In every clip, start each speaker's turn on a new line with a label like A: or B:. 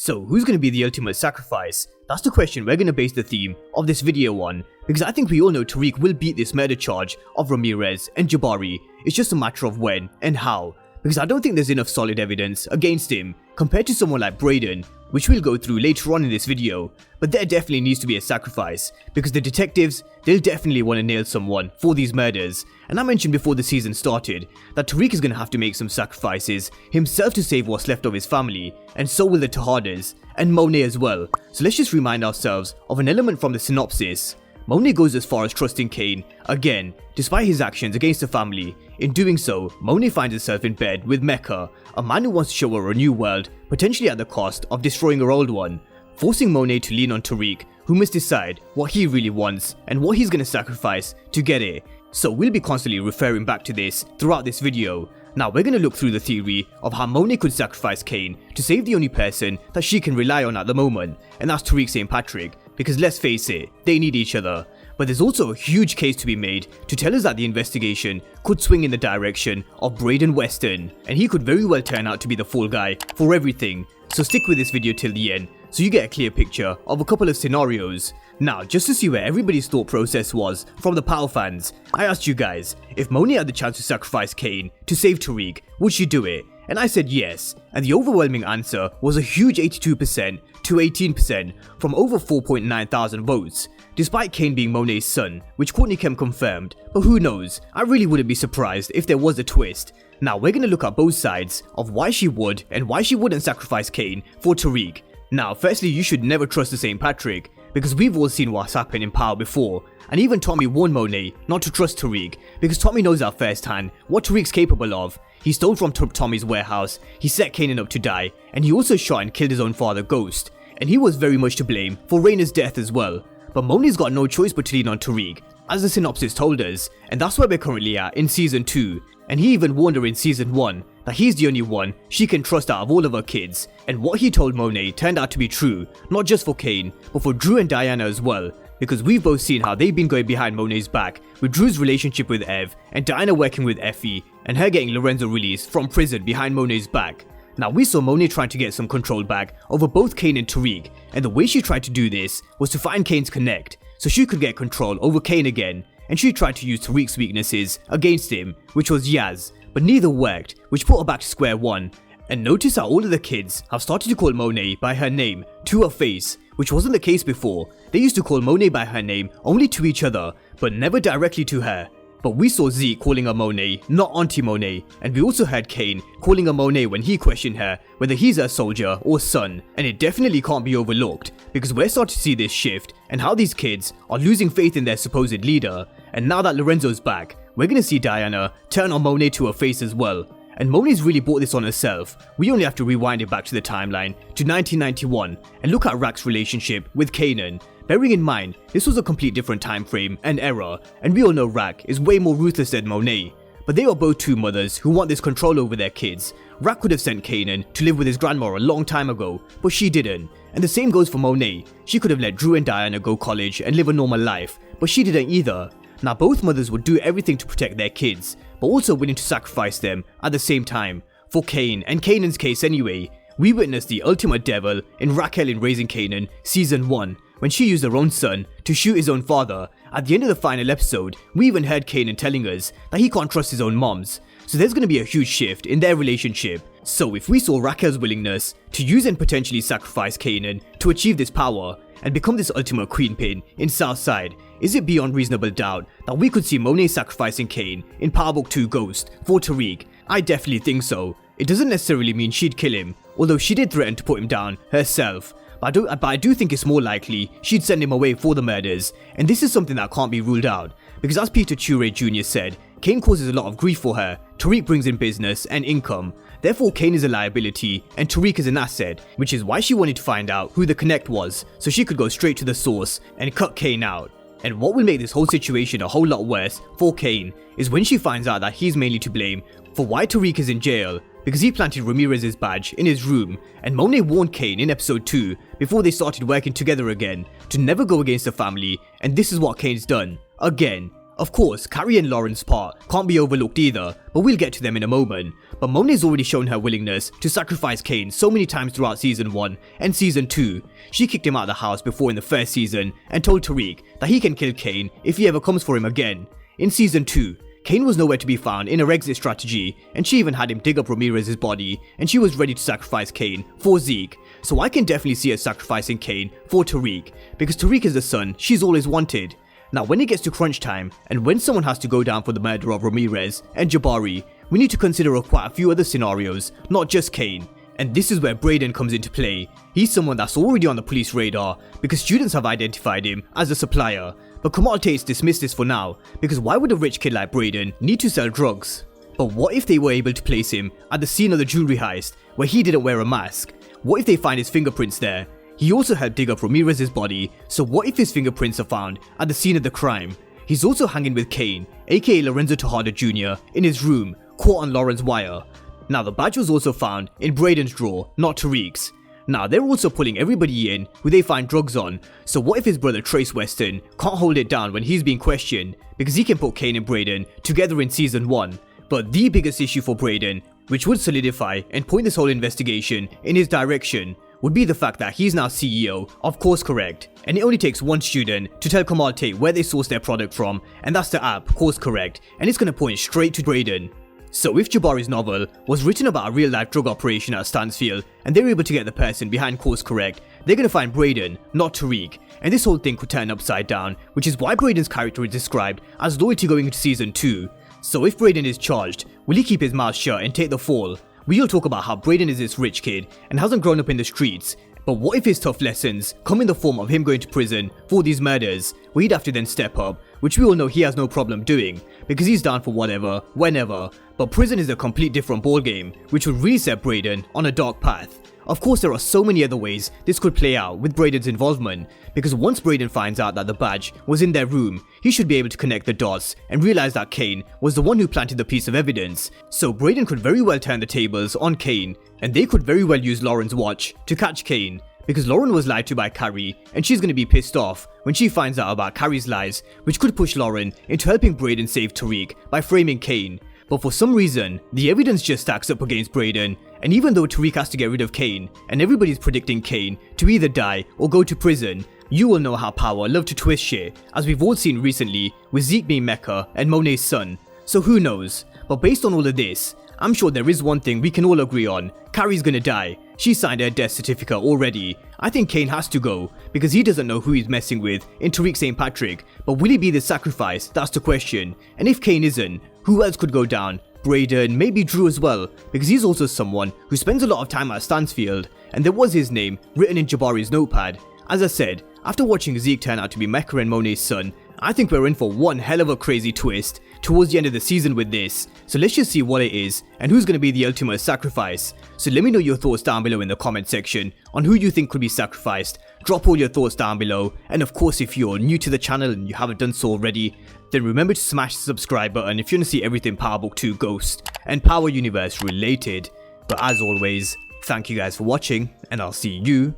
A: So who's going to be the ultimate sacrifice? That's the question we're going to base the theme of this video on, because I think we all know Tariq will beat this murder charge of Ramirez and Jabari. It's just a matter of when and how, because I don't think there's enough solid evidence against him compared to someone like Brayden, which we'll go through later on in this video. But there definitely needs to be a sacrifice, because the detectives, they'll definitely want to nail someone for these murders. And I mentioned before the season started that Tariq is going to have to make some sacrifices himself to save what's left of his family, and so will the Tejadas and Monet as well. So let's just remind ourselves of an element from the synopsis. Monet goes as far as trusting Kane again, despite his actions against the family. In doing so, Monet finds herself in bed with Mecca, a man who wants to show her a new world, potentially at the cost of destroying her old one, forcing Monet to lean on Tariq, who must decide what he really wants and what he's going to sacrifice to get it. So we'll be constantly referring back to this throughout this video. Now we're going to look through the theory of how Monet could sacrifice Kane to save the only person that she can rely on at the moment, and that's Tariq St Patrick, because let's face it, they need each other. But there's also a huge case to be made to tell us that the investigation could swing in the direction of Brayden Weston, and he could very well turn out to be the fall guy for everything. So stick with this video till the end so you get a clear picture of a couple of scenarios. Now, just to see where everybody's thought process was from the Power fans, I asked you guys, if Monet had the chance to sacrifice Kane to save Tariq, would she do it? And I said yes, and the overwhelming answer was a huge 82% to 18% from over 4.9 thousand votes, despite Kane being Monet's son, which Courtney Kemp confirmed. But who knows, I really wouldn't be surprised if there was a twist. Now we're going to look at both sides of why she would and why she wouldn't sacrifice Kane for Tariq. Now firstly, you should never trust the St. Patrick, because we've all seen what's happened in Power before, and even Tommy warned Monet not to trust Tariq, because Tommy knows at first hand what Tariq's capable of. He stole from Tommy's warehouse, he set Kanan up to die, and he also shot and killed his own father Ghost, and he was very much to blame for Rainer's death as well. But Monet's got no choice but to lean on Tariq, as the synopsis told us, and that's where we're currently at in season 2, and he even warned her in season 1 that he's the only one she can trust out of all of her kids, and what he told Monet turned out to be true, not just for Kane, but for Drew and Diana as well, because we've both seen how they've been going behind Monet's back, with Drew's relationship with Ev, and Diana working with Effie, and her getting Lorenzo released from prison behind Monet's back. Now we saw Monet trying to get some control back over both Kane and Tariq, and the way she tried to do this was to find Kane's connect, so she could get control over Kane again, and she tried to use Tariq's weaknesses against him, which was Yaz, but neither worked, which put her back to square one. And notice how all of the kids have started to call Monet by her name to her face, which wasn't the case before. They used to call Monet by her name only to each other, but never directly to her. But we saw Zeke calling her Monet, not Auntie Monet, and we also heard Kane calling her Monet when he questioned her whether he's her soldier or son, and it definitely can't be overlooked, because we're starting to see this shift and how these kids are losing faith in their supposed leader. And now that Lorenzo's back, we're gonna see Diana turn on Monet to her face as well. And Monet's really brought this on herself. We only have to rewind it back to the timeline to 1991 and look at Rack's relationship with Kanan. Bearing in mind, this was a complete different time frame and era, and we all know Rack is way more ruthless than Monet. But they are both two mothers who want this control over their kids. Rack could have sent Kanan to live with his grandma a long time ago, but she didn't. And the same goes for Monet. She could have let Drew and Diana go college and live a normal life, but she didn't either. Now both mothers would do everything to protect their kids, but also willing to sacrifice them at the same time. For Kane, and Kanan's case anyway, we witnessed the ultimate devil in Raquel in Raising Kanan season 1, when she used her own son to shoot his own father. At the end of the final episode, we even heard Kanan telling us that he can't trust his own moms, so there's going to be a huge shift in their relationship. So if we saw Raquel's willingness to use and potentially sacrifice Kanan to achieve this power, and become this ultimate queenpin in Southside, is it beyond reasonable doubt that we could see Monet sacrificing Kane in Power Book 2 Ghost for Tariq? I definitely think so. It doesn't necessarily mean she'd kill him, although she did threaten to put him down herself. But I do think it's more likely she'd send him away for the murders, and this is something that can't be ruled out, because as Peter Ture Jr. said, Kane causes a lot of grief for her, Tariq brings in business and income, therefore Kane is a liability and Tariq is an asset, which is why she wanted to find out who the connect was, so she could go straight to the source and cut Kane out. And what will make this whole situation a whole lot worse for Kane is when she finds out that he's mainly to blame for why Tariq is in jail, because he planted Ramirez's badge in his room, and Monet warned Kane in episode 2 before they started working together again to never go against the family, and this is what Kane's done. Again, Of course, Carrie and Lauren's part can't be overlooked either, but we'll get to them in a moment. But Monet's already shown her willingness to sacrifice Kane so many times throughout season 1 and season 2. She kicked him out of the house before in the first season and told Tariq that he can kill Kane if he ever comes for him again. In season 2, Kane was nowhere to be found in her exit strategy, and she even had him dig up Ramirez's body, and she was ready to sacrifice Kane for Zeke. So I can definitely see her sacrificing Kane for Tariq, because Tariq is the son she's always wanted. Now when it gets to crunch time, and when someone has to go down for the murder of Ramirez and Jabari, we need to consider quite a few other scenarios, not just Kane. And this is where Brayden comes into play. He's someone that's already on the police radar, because students have identified him as a supplier. But Kamal Tate's dismissed this for now, because why would a rich kid like Brayden need to sell drugs? But what if they were able to place him at the scene of the jewelry heist, where he didn't wear a mask? What if they find his fingerprints there? He also helped dig up Ramirez's body, so what if his fingerprints are found at the scene of the crime? He's also hanging with Kane, aka Lorenzo Tejada Jr., in his room, caught on Lauren's wire. Now the badge was also found in Brayden's drawer, not Tariq's. Now they're also pulling everybody in who they find drugs on, so what if his brother Tariq Weston can't hold it down when he's being questioned, because he can put Kane and Brayden together in season 1. But the biggest issue for Brayden, which would solidify and point this whole investigation in his direction, would be the fact that he's now CEO of Course Correct, and it only takes one student to tell Kamal Tate where they source their product from, and that's the app Course Correct, and it's gonna point straight to Brayden. So if Jabari's novel was written about a real life drug operation at Stansfield, and they're able to get the person behind Course Correct, they're gonna find Brayden, not Tariq, and this whole thing could turn upside down, which is why Brayden's character is described as loyalty going into season 2. So if Brayden is charged, will he keep his mouth shut and take the fall? We'll talk about how Brayden is this rich kid and hasn't grown up in the streets, but what if his tough lessons come in the form of him going to prison for these murders, where he'd have to then step up, which we all know he has no problem doing, because he's down for whatever, whenever, but prison is a complete different ballgame, which would really set Brayden on a dark path. Of course, there are so many other ways this could play out with Brayden's involvement, because once Brayden finds out that the badge was in their room, he should be able to connect the dots and realize that Kane was the one who planted the piece of evidence. So Brayden could very well turn the tables on Kane, and they could very well use Lauren's watch to catch Kane, because Lauren was lied to by Carrie, and she's going to be pissed off when she finds out about Carrie's lies, which could push Lauren into helping Brayden save Tariq by framing Kane. But for some reason, the evidence just stacks up against Brayden, and even though Tariq has to get rid of Kane, and everybody's predicting Kane to either die or go to prison, you will know how power love to twist shit, as we've all seen recently with Zeke being Mecca and Monet's son. So who knows? But based on all of this, I'm sure there is one thing we can all agree on. Carrie's gonna die. She signed her death certificate already. I think Kane has to go, because he doesn't know who he's messing with in Tariq St Patrick, but will he be the sacrifice? That's the question. And if Kane isn't, who else could go down? Brayden, maybe Drew as well, because he's also someone who spends a lot of time at Stansfield, and there was his name written in Jabari's notepad. As I said, after watching Zeke turn out to be Mecca and Monet's son, I think we're in for one hell of a crazy twist towards the end of the season with this. So let's just see what it is and who's going to be the ultimate sacrifice. So let me know your thoughts down below in the comment section on who you think could be sacrificed. Drop all your thoughts down below, and of course if you're new to the channel and you haven't done so already, then remember to smash the subscribe button if you want to see everything Power Book 2 Ghost and Power Universe related. But as always, thank you guys for watching, and I'll see you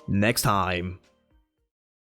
A: next time.